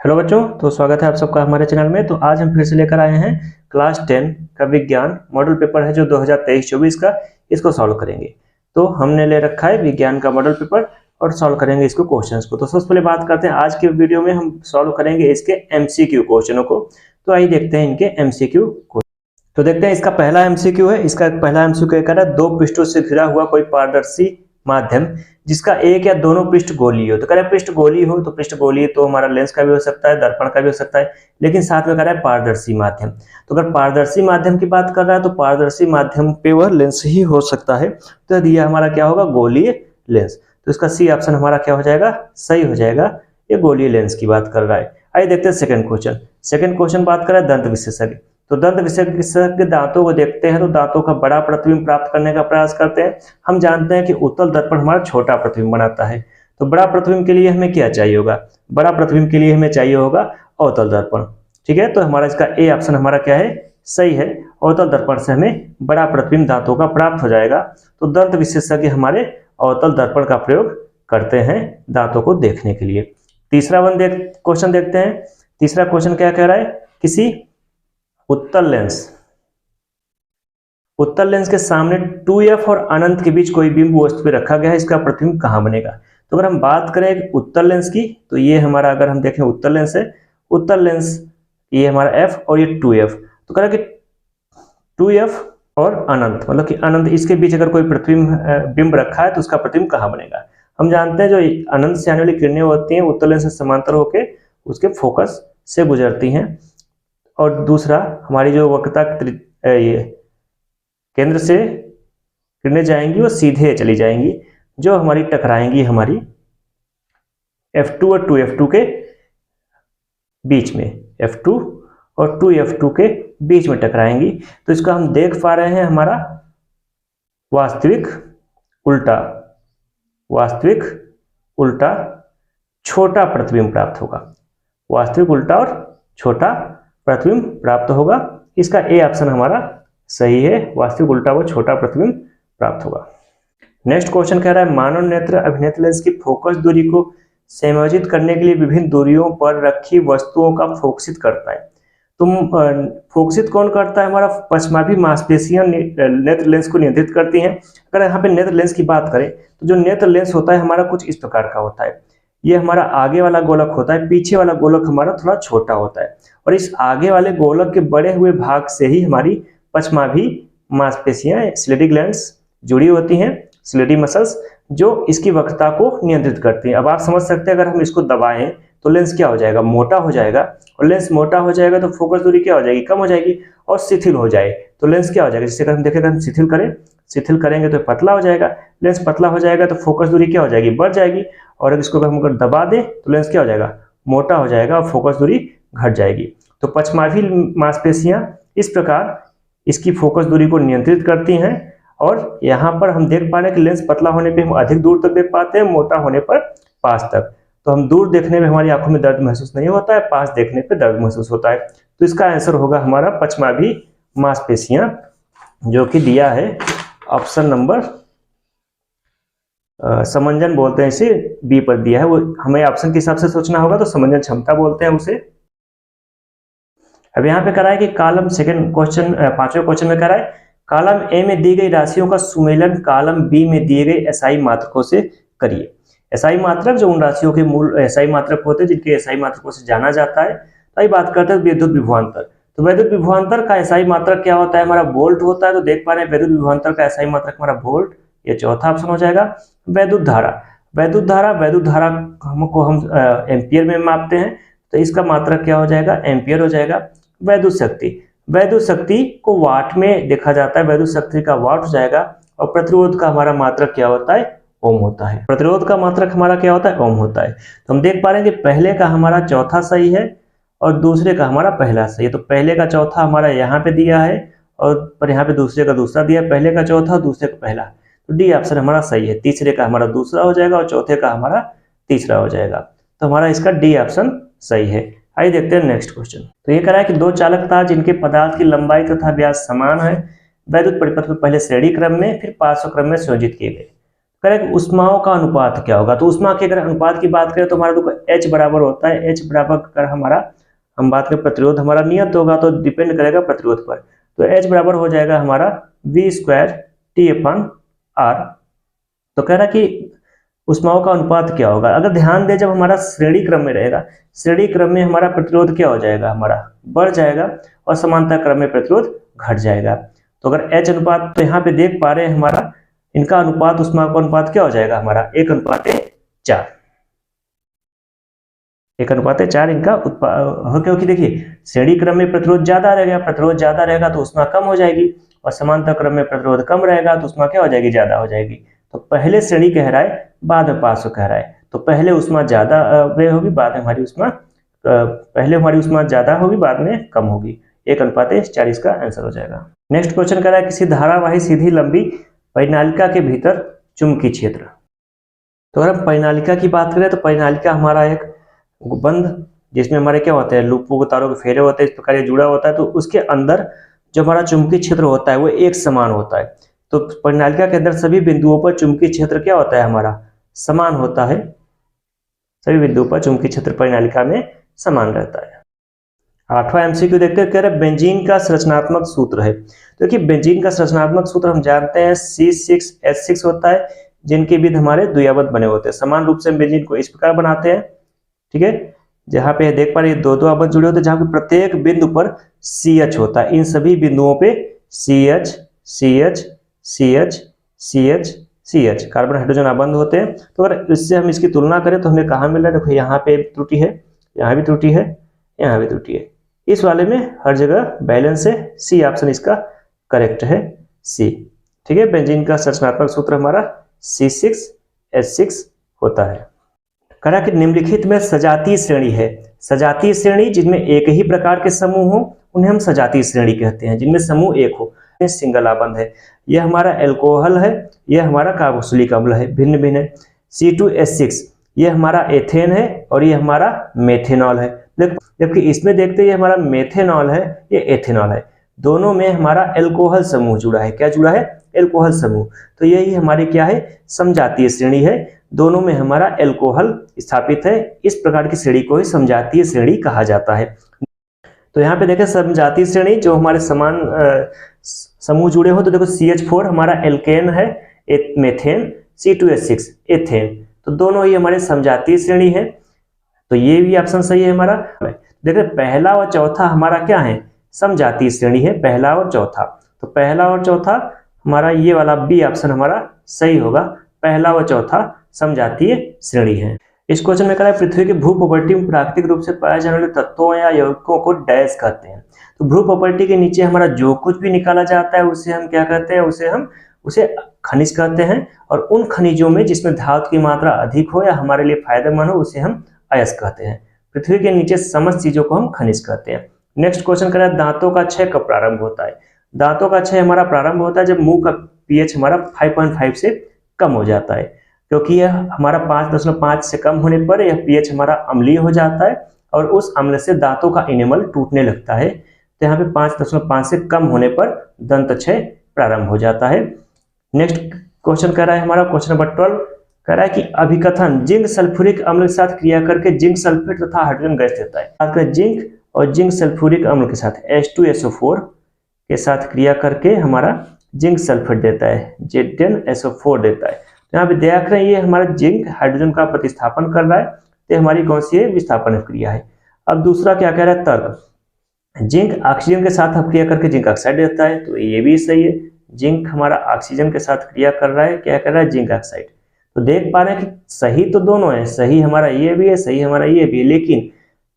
Hello बच्चों, तो स्वागत है आप सबका हमारे चैनल में। तो आज हम फिर से लेकर आए हैं क्लास 10 का विज्ञान मॉडल पेपर है जो 2023-24 का, इसको सॉल्व करेंगे। तो हमने ले रखा है विज्ञान का मॉडल पेपर और सॉल्व करेंगे इसको क्वेश्चंस को। तो सबसे पहले बात करते हैं आज के वीडियो में हम सॉल्व करेंगे इसके एमसीक्यू क्वेश्चनों को। तो आइए देखते हैं इनके एमसीक्यू क्वेश्चन। तो देखते हैं इसका पहला एमसीक्यू है। इसका पहला एमसीक्यू कह रहा है दो पृष्ठों से घिरा हुआ कोई पारदर्शी माध्यम जिसका एक या दोनों पृष्ठ गोलीय हो। तो कह रहा है पृष्ठ गोलीय हो, तो पृष्ठ गोलीय तो हमारा लेंस का भी हो सकता है, दर्पण का भी हो सकता है, लेकिन साथ में कह रहा है पारदर्शी माध्यम। तो अगर पारदर्शी माध्यम की बात कर रहा है तो पारदर्शी माध्यम पे वह लेंस ही हो सकता है। तो यह हमारा क्या होगा, गोलीय लेंस। तो इसका सी ऑप्शन हमारा क्या हो जाएगा, सही हो जाएगा। ये गोलीय लेंस की बात कर रहा है। आइए देखते हैं सेकंड क्वेश्चन। सेकंड क्वेश्चन बात कर रहा है दंत विशेषज्ञ। तो दंत विशेषज्ञ दांतों को देखते हैं तो दांतों का बड़ा प्रतिबिंब प्राप्त करने का प्रयास करते हैं। हम जानते हैं कि उत्तल दर्पण हमारा छोटा प्रतिबिंब बनाता है। तो बड़ा प्रतिबिंब के लिए हमें क्या चाहिए होगा, बड़ा प्रतिबिंब के लिए हमें चाहिए होगा अवतल दर्पण। ठीक है, तो हमारा इसका ए ऑप्शन हमारा क्या है, सही है। अवतल दर्पण से हमें बड़ा प्रतिबिंब दांतों का प्राप्त हो जाएगा। तो दंत विशेषज्ञ हमारे अवतल दर्पण का प्रयोग करते हैं दांतों को देखने के लिए। तीसरा क्वेश्चन देखते हैं। तीसरा क्वेश्चन क्या कह रहा है, किसी उत्तल लेंस के सामने 2f और अनंत के बीच कोई बिंब वस्तु पे रखा गया है, इसका प्रतिबिंब कहां बनेगा। तो अगर हम बात करें उत्तल लेंस की तो ये हमारा, अगर हम देखें उत्तल लेंस है, उत्तल लेंस ये हमारा f और ये 2f। तो कह रहा है कि 2f और अनंत, मतलब कि अनंत, इसके बीच अगर कोई प्रतिबिंब बिंब रखा है तो उसका प्रतिबिंब कहां बनेगा। हम जानते हैं जो अनंत से आने वाली किरणें होती हैं उत्तल लेंस से समांतर होकर उसके फोकस से गुजरती हैं, और दूसरा हमारी जो वक्रता ये केंद्र से किरणें जाएंगी वो सीधे चली जाएंगी, जो हमारी टकराएंगी हमारी F2 और 2F2 के बीच में, F2 और 2F2 के बीच में टकराएंगी। तो इसका हम देख पा रहे हैं हमारा वास्तविक उल्टा छोटा प्रतिबिंब प्राप्त होगा। वास्तविक उल्टा और छोटा प्रतिबिंब प्राप्त होगा। इसका ए ऑप्शन हमारा सही है, वास्तविक उल्टा व छोटा प्रतिबिंब प्राप्त होगा। नेक्स्ट क्वेश्चन कह रहा है मानव नेत्र अभिनेत्र लेंस की फोकस दूरी को समायोजित करने के लिए विभिन्न दूरियों पर रखी वस्तुओं का फोकसित करता है। तो फोकसित कौन करता है, हमारा पश्चमाभी मांसपेशियां नेत्र लेंस को नियंत्रित करती हैं। अगर यहाँ पे नेत्र लेंस की बात करें तो जो नेत्र लेंस होता है हमारा कुछ इस प्रकार का होता है। ये हमारा आगे वाला गोलक होता है, पीछे वाला गोलक हमारा थोड़ा छोटा होता है, और इस आगे वाले गोलक के बड़े हुए भाग से ही हमारी पश्चमाभी मांसपेशियां स्लेटी ग्लैंड्स जुड़ी होती हैं, स्लेटी मसल्स, जो इसकी वक्रता को नियंत्रित करती हैं। अब आप समझ सकते हैं अगर हम इसको दबाएं तो लेंस क्या हो जाएगा, मोटा हो जाएगा, और लेंस मोटा हो जाएगा तो फोकस दूरी क्या हो जाएगी, कम हो जाएगी, और शिथिल हो जाए तो लेंस क्या हो जाएगा, जैसे अगर हम देखें, हम शिथिल करेंगे तो पतला हो जाएगा। लेंस पतला हो जाएगा तो फोकस दूरी क्या हो जाएगी, बढ़ जाएगी, और इसको अगर हम दबा दें तो लेंस क्या हो जाएगा, मोटा हो जाएगा और फोकस दूरी घट जाएगी। तो पश्चमाभी मांसपेशियां इस प्रकार इसकी फोकस दूरी को नियंत्रित करती हैं, और यहाँ पर हम देख पा रहे हैं कि लेंस पतला होने पे हम अधिक दूर तक देख पाते हैं, मोटा होने पर पास तक। तो हम दूर देखने में हमारी आंखों में दर्द महसूस नहीं होता है, पास देखने पे दर्द महसूस होता है। तो इसका आंसर होगा हमारा पश्चमाभी मांसपेशियां, जो कि दिया है ऑप्शन नंबर समंजन बोलते हैं इसे, बी पर दिया है। वो हमें ऑप्शन के हिसाब से सोचना होगा, तो समंजन क्षमता बोलते हैं उसे। अब यहाँ पे कह रहा है कि कॉलम सेकंड क्वेश्चन, पांचवें क्वेश्चन में कह रहा है कॉलम ए में दी गई राशियों का सुमेलन कॉलम बी में दिए गए एसआई मात्रकों से करिए। एसआई मात्रक जो उन राशियों के मूल एसआई मात्रक होते हैं जिनके एसआई मात्रकों से जाना जाता है। तो ये बात करते हैं विद्युत विभवांतर। तो विद्युत विभवांतर का एसआई मात्रक क्या होता है, हमारा वोल्ट होता है। तो देख पा रहे हैं विद्युत विभवांतर का एसआई मात्रक हमारा वोल्ट, ये चौथा ऑप्शन हो जाएगा। वैद्युत धारा हमको हम एम्पियर में मापते हैं, तो इसका मात्रक क्या हो जाएगा, एम्पियर हो जाएगा। वैद्युत शक्ति को वाट में देखा जाता है, वैद्युत शक्ति का वाट हो जाएगा। और प्रतिरोध का हमारा मात्रक क्या होता है, ओम होता है। प्रतिरोध का मात्रक हमारा क्या होता है, ओम होता है। तो हम देख पा रहे हैं कि पहले का हमारा चौथा सही है और दूसरे का हमारा पहला सही है। तो पहले का चौथा हमारा यहाँ पे दिया है, और पर यहाँ पे दूसरे का दूसरा दिया है, पहले का चौथा दूसरे का पहला। तो डी ऑप्शन हमारा सही है। तीसरे का हमारा दूसरा हो जाएगा और चौथे का हमारा तीसरा हो जाएगा। तो हमारा इसका डी ऑप्शन सही है। आइए देखते हैं नेक्स्ट क्वेश्चन। तो ये कह रहा है कि दो चालक तार जिनके पदार्थ की लंबाई तथा व्यास समान है, वैद्युत परिपथ में पहले श्रेणी क्रम में फिर पार्श्व क्रम में संयोजित किए गए। कह रहे हैं उष्माओं का अनुपात क्या होगा। तो उष्मा के अगर अनुपात की बात करें तो हमारा देखो H बराबर होता है, H बराबर कर हमारा हम बात करें प्रतिरोध हमारा नियत होगा तो डिपेंड करेगा प्रतिरोध पर। तो H बराबर हो जाएगा हमारा V²T/R। तो कह रहा कि उष्माओं का अनुपात क्या होगा। अगर ध्यान दें जब हमारा श्रेणी क्रम में रहेगा, श्रेणी क्रम में हमारा प्रतिरोध क्या हो जाएगा, हमारा बढ़ जाएगा और समांतर क्रम में प्रतिरोध घट जाएगा। तो अगर H अनुपात, तो यहाँ पे देख पा रहे हैं हमारा इनका अनुपात, उष्मा का अनुपात क्या हो जाएगा हमारा 1:4, 1:4 इनका उत्पाद, क्योंकि देखिए श्रेणी क्रम में प्रतिरोध ज्यादा रहेगा, प्रतिरोध ज्यादा रहेगा तो उष्मा कम हो जाएगी और समांतर क्रम में प्रतिरोध कम रहेगा तो उष्मा क्या हो जाएगी, ज्यादा हो जाएगी। तो पहले श्रेणी कह रहा है, बाद में पार्श्व कह रहा है। तो पहले उष्मा ज्यादा होगी, बाद में हमारी उष्मा पहले हमारी उष्मा ज्यादा होगी, बाद में कम होगी। 1:4 इसका आंसर हो जाएगा। नेक्स्ट क्वेश्चन कह रहा है किसी धारावाही सीधी लंबी परिनालिका के भीतर चुंबकीय क्षेत्र। तो अगर हम परिनालिका की बात करें तो परिनालिका हमारा एक बंध जिसमें हमारे क्या होते हैं, लूपों तारों के फेरे होते हैं, इस प्रकार ये जुड़ा होता है। तो उसके अंदर जो हमारा चुंबकीय क्षेत्र होता है वो एक समान होता है। तो परिनालिका के अंदर सभी बिंदुओं पर चुंबकीय क्षेत्र क्या होता है, हमारा समान होता है। सभी बिंदुओं पर चुंबकीय क्षेत्र परिनालिका में समान रहता है। 8वां एमसीक्यू देखते हैं, कह रहे बेंजीन का संरचनात्मक सूत्र है। तो देखिए बेंजीन का संरचनात्मक सूत्र हम जानते हैं C6H6 होता है, जिनके बीच हमारे द्विआबद्ध बने होते हैं। समान रूप से हम बेंजीन को इस प्रकार बनाते हैं, ठीक है, जहां पे देख पा रहे दो आबद्ध जुड़े होते हैं, जहां पे प्रत्येक बिंदु पर CH होता है। इन सभी बिंदुओं पे CH CH CH CH CH carbon hydrogen आबद्ध होते हैं। तो अगर इससे हम इसकी तुलना करें तो हमें कहाँ मिल रहा है, देखो यहाँ पे त्रुटि है, यहाँ भी त्रुटि है, यहाँ भी त्रुटि है। इस वाले में हर जगह बैलेंस है। सी ऑप्शन इसका करेक्ट है, सी, ठीक है। बेंजीन का संरचनात्मक सूत्र हमारा C6H6 होता है। कहा कि निम्नलिखित में सजातीय श्रेणी है। सजातीय श्रेणी जिनमें एक ही प्रकार के समूह हो उन्हें हम सजातीय श्रेणी कहते हैं। जिनमें समूह एक हो, सिंगल आबंध है। यह हमारा एल्कोहल है, यह हमारा कार्बोक्सिलिक अम्ल है, भिन्न भिन्न है। C2H6 यह हमारा एथेन है और यह हमारा मेथेनॉल है। जबकि इसमें देखते हैं ये हमारा मेथेनॉल है, ये एथेनॉल है। दोनों में हमारा एल्कोहल समूह जुड़ा है। क्या जुड़ा है, एल्कोहल समूह। तो यही हमारी क्या है, समजातीय श्रेणी है। दोनों में हमारा एल्कोहल स्थापित है। इस प्रकार की श्रेणी को ही समजातीय श्रेणी कहा जाता है। तो यहाँ पे देखें समजातीय श्रेणी जो हमारे समान समूह जुड़े हो, तो देखो CH4 हमारा एल्केन है, मेथेन, C2H6 एथेन। तो दोनों ही हमारे समजातीय श्रेणी है। तो ये भी ऑप्शन सही है हमारा। देखिए पहला और चौथा हमारा क्या है, समजातीय श्रेणी है, पहला और चौथा। तो पहला और चौथा हमारा ये वाला बी ऑप्शन हमारा सही होगा। पहला और चौथा समजातीय श्रेणी है। इस क्वेश्चन में कह रहा है पृथ्वी की भू प्रॉपर्टी में प्राकृतिक रूप से पाए जाने वाले तत्वों या यौगिकों को डैश कहते हैं। तो भू प्रॉपर्टी के नीचे हमारा जो कुछ भी निकाला जाता है उसे हम क्या कहते हैं, उसे खनिज कहते हैं। और उन खनिजों में जिसमें धातु की मात्रा अधिक हो या हमारे लिए फायदेमंद हो उसे हम अयस्क कहते हैं। पृथ्वी के नीचे समस्त चीजों को हम खनिज कहते हैं। नेक्स्ट क्वेश्चन कह रहा है दांतों का क्षय कब प्रारंभ होता है। दांतों का क्षय हमारा प्रारंभ होता है जब मुंह का pH हमारा 5.5 से कम हो जाता है, क्योंकि यह हमारा 5.5 से कम होने पर यह pH हमारा अम्लीय हो जाता है और उस अम्ल से दांतों का इनेमल टूटने लगता है। तो यहाँ पे 5.5 से कम होने पर दंत क्षय प्रारंभ हो जाता है। नेक्स्ट क्वेश्चन कह रहा है हमारा क्वेश्चन नंबर 12 कह रहा है कि अभिकथन जिंक सल्फ्यूरिक अम्ल के साथ क्रिया करके जिंक सल्फेट तथा हाइड्रोजन गैस देता है। अगर जिंक और जिंक सल्फ्यूरिक अम्ल के साथ H2SO4 के साथ क्रिया करके हमारा जिंक सल्फेट देता है, Z10SO4 देता है। तो यहाँ पे देख रहे हैं ये हमारा जिंक हाइड्रोजन का प्रतिस्थापन कर रहा है। तो हमारी कौन सी है, विस्थापन क्रिया है। अब दूसरा क्या कह रहा है, तर्क जिंक ऑक्सीजन के साथ क्रिया करके जिंक ऑक्साइड देता है। तो ये भी सही है, जिंक हमारा ऑक्सीजन के साथ क्रिया कर रहा है, क्या कर रहा है, जिंक ऑक्साइड। तो देख पा रहे हैं कि सही तो दोनों है, सही हमारा ये भी है, सही हमारा ये भी है, लेकिन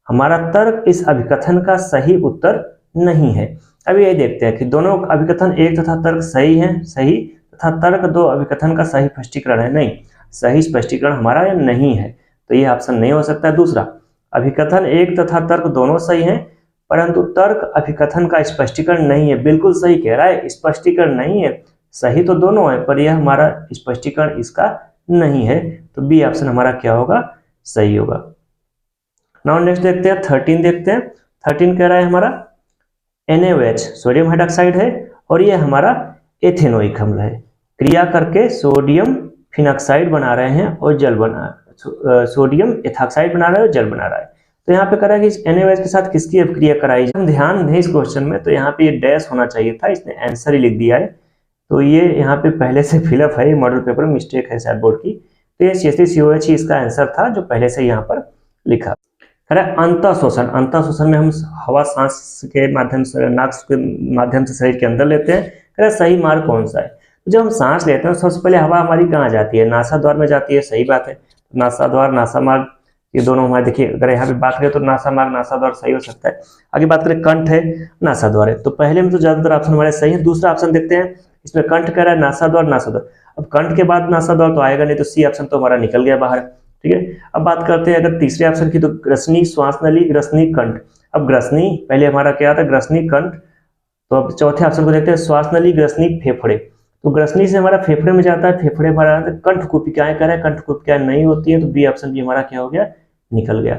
हमारा तर्क इस अभिकथन का सही उत्तर नहीं है। अब ये देखते हैं कि दोनों अभिकथन एक तथा तर्क सही है, सही तथा तर्क दो अभिकथन का सही स्पष्टीकरण है, नहीं, सही स्पष्टीकरण हमारा नहीं है। तो ये ऑप्शन नहीं हो सकता है। दूसरा अभिकथन एक तथा तर्क दोनों सही हैं, परंतु तर्क अभिकथन का स्पष्टीकरण नहीं है। बिल्कुल सही कह रहा है, स्पष्टीकरण नहीं है। सही तो दोनों है पर यह हमारा स्पष्टीकरण इसका नहीं है। तो बी ऑप्शन हमारा क्या होगा, सही होगा। नाउ नेक्स्ट देखते हैं 13 देखते हैं। 13 कह रहा है हमारा NaOH सोडियम हाइड्रोक्साइड है और ये हमारा एथेनोइक अम्ल है। क्रिया करके सोडियम फिनॉक्साइड बना रहे हैं और जल बना, सोडियम एथॉक्साइड बना रहा है और जल बना रहा है। तो यहाँ पे करा कि इस NaOH के साथ किसकी अभिक्रिया कराई जाए। हम ध्यान दें इस क्वेश्चन में, तो यहाँ पे ये डैश होना चाहिए था, इसने आंसर ही लिख दिया है। तो ये यहाँ पे पहले से फिलअप है, मॉडल पेपर में मिस्टेक है शायद बोर्ड की। तो ये CH3COH ही इसका आंसर था जो पहले से यहाँ पर लिखा। अंतः शोषण, अंतः शोषण में हम हवा सांस के माध्यम से, नाक के माध्यम से शरीर के अंदर लेते हैं। सही मार्ग कौन सा है? तो जब हम सांस लेते हैं सबसे पहले हवा हमारी कहाँ जाती है? नासा द्वार में जाती है, सही बात है। नासा द्वार, नासा मार्ग, ये दोनों हमारे, देखिए अगर यहाँ पे बात करें तो नासा मार्ग, नासा द्वार सही हो सकता है। आगे बात करें कंठ है, नासा द्वार है। तो पहले में तो ज्यादातर ऑप्शन हमारे सही है। दूसरा ऑप्शन देखते हैं, इसमें कंठ कह रहा है, नासा द्वार, नासा द्वार। अब कंठ के बाद नासा द्वार तो आएगा नहीं, तो सी ऑप्शन तो हमारा निकल गया बाहर। ठीक है, अब बात करते हैं अगर तीसरे ऑप्शन की, तो ग्रसनी, श्वास नली, ग्रसनी, कंठ। अब ग्रसनी पहले हमारा क्या था? ग्रसनी, कंठ। तो अब चौथे ऑप्शन को देखते हैं, श्वास नली, ग्रसनी, फेफड़े। तो ग्रसनी से हमारा फेफड़े में जाता है, फेफड़े हमारा कंठ कुपिकाएं कर रहे हैं, कंठ कुपिकाएं नहीं होती है, तो बी ऑप्शन भी हमारा क्या हो गया? निकल गया।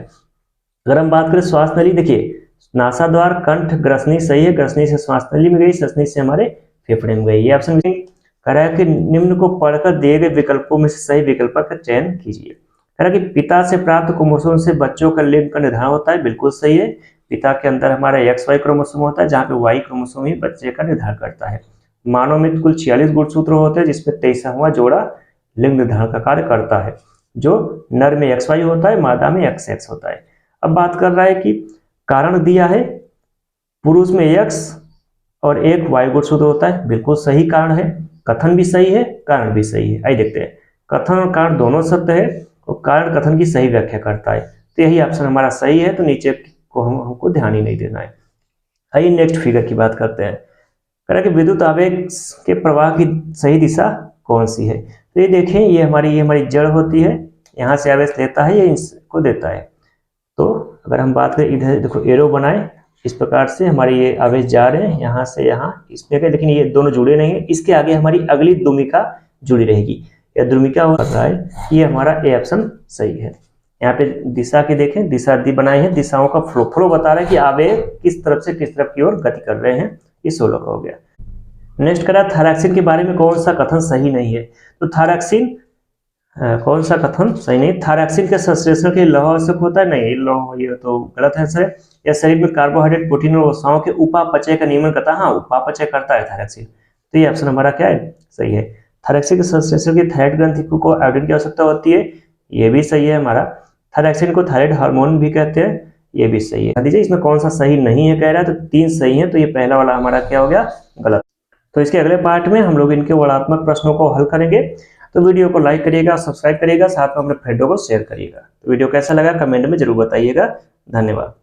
अगर हम बात करें श्वास नली, देखिए नासा द्वार, कंठ, ग्रसनी सही है, ग्रसनी से श्वास नली में गई, श्वसनी से हमारे फेफड़े में गई। ये ऑप्शन कह रहा है कि निम्न को पढ़कर दिए गए विकल्पों में से सही विकल्प का चयन कीजिए। कह रहा है कि पिता से प्राप्त क्रोमोसोम से बच्चों का लिंग का निर्धारण होता है, बिल्कुल सही है। पिता के अंदर हमारा XY क्रोमोसोम होता है, जहाँ पे Y क्रोमोसोम ही बच्चे का निर्धारण करता है। मानव में कुल 46 गुणसूत्र होते हैं, जिसमें 23वां जोड़ा लिंग निर्धारण का कार्य करता है, जो नर में XY होता है, मादा में XX होता है। अब बात कर रहा है कि कारण दिया है, पुरुष में X और एक Y गुणसूत्र होता है, बिल्कुल सही कारण है। कथन भी सही है, कारण भी सही है। आइए देखते हैं, कथन और कारण दोनों सत्य है और कारण कथन की सही व्याख्या करता है, तो यही ऑप्शन हमारा सही है। तो नीचे को हमको ध्यान ही नहीं देना है। आइए नेक्स्ट फिगर की बात करते हैं। कह रहा है कि विद्युत आवेग के प्रवाह की सही दिशा कौन सी है? तो ये देखें, ये हमारी जड़ होती है, यहाँ से आवेश लेता है, ये इसको देता है। तो अगर हम बात करें, इधर देखो एरो बनाए, इस प्रकार से हमारे ये आवेश जा रहे हैं यहाँ से यहाँ, इसमें क्या, लेकिन ये दोनों जुड़े नहीं है। इसके आगे हमारी अगली द्विमिका जुड़ी रहेगी, या द्विमिका हो रहा है, ये हमारा ए ऑप्शन सही है। यहाँ पे दिशा की देखें, दिशा दी बनाई है, दिशाओं का फ्लो बता रहा है कि आवेग किस तरफ से किस तरफ की ओर गति कर रहे हैं। ये 16 का हो गया। नेक्स्ट करा, थायरॉक्सिन के बारे में कौन सा कथन सही नहीं है? तो थायरॉक्सिन कौन सा कथन सही नहीं? थायरॉक्सिन के संश्लेषण के लिए लौह आवश्यक होता है, नहीं लौह, ये तो गलत है सर। या शरीर में कार्बोहाइड्रेट, प्रोटीन और वसाओं के उपापचय का नियमन करता है, हाँ उपापचय करता है थायरॉक्सिन। तो ये ऑप्शन हमारा क्या है? सही है। थायरॉक्सिन के संश्लेषण की थायराइड ग्रंथि को आयोडीन की आवश्यकता होती है, ये भी सही है हमारा। थायरॉक्सिन को थायराइड हार्मोन भी कहते हैं, ये भी सही है। दीजिए इसमें कौन सा सही नहीं है कह रहा है, तो 3 सही है, तो ये पहला वाला हमारा क्या हो गया? गलत। तो इसके अगले पार्ट में हम लोग इनके वर्णात्मक प्रश्नों को हल करेंगे। तो वीडियो को लाइक करिएगा, सब्सक्राइब करिएगा, साथ में अपने फ्रेंडों को शेयर करिएगा। तो वीडियो कैसा लगा कमेंट में जरूर बताइएगा। धन्यवाद।